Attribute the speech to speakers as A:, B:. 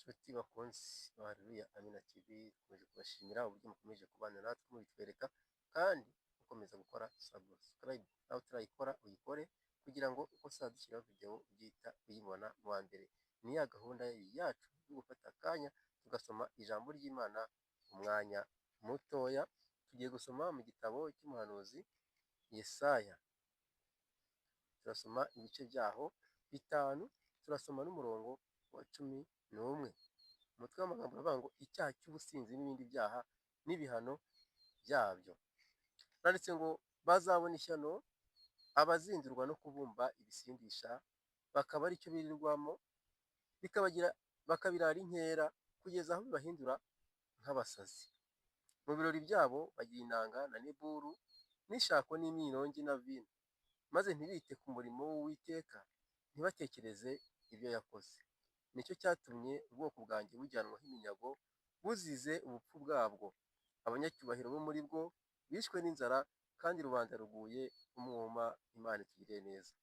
A: Nshuti bakunzi ba Haleluya Amina TV, dukomeje kubashimira uburyo mukomeje kubana natwe mubitwereka kandi mukomeza gukora subscribe, nawe utarayikora uyikore kugira ngo uko tuzadushyiraho video ugihita uyibona mu wa mbere. Ni ya gahunda yacu yo gufata akanya tugasoma ijambo ry'Imana umwanya mutoya. Tugiye gusoma mu gitabo cy'umuhanuzi Yesaya, turasoma ibice byaho bitanu, turasoma n'umurongo wa 11. Umutwe w'amagambo uravuga ngo icyaha cy'ubusinzi n'ibindi byaha n'ibihano byabyo. Handitse ngo bazabona ishyano abazindurwa no kubumba ibisindisha, bakaba aricyo birirwamo, bakabirara inkera kugeza aho bibahindura nk'abasazi. Mu birori byabo bagira inanga na neburu n'ishako n'imyirongi na vino, maze ntibite ku murimo w'Uwiteka, ntibatekereze ibyo yakoze. Nicyo cyatumye ubwoko bwanjye bujyanwaho iminyago buzize ubupfu bwabwo. Abanyacyubahiro bo muri bwo bishwe n'inzara, kandi rubanda ruguye umwuma. Imana itugirire neza.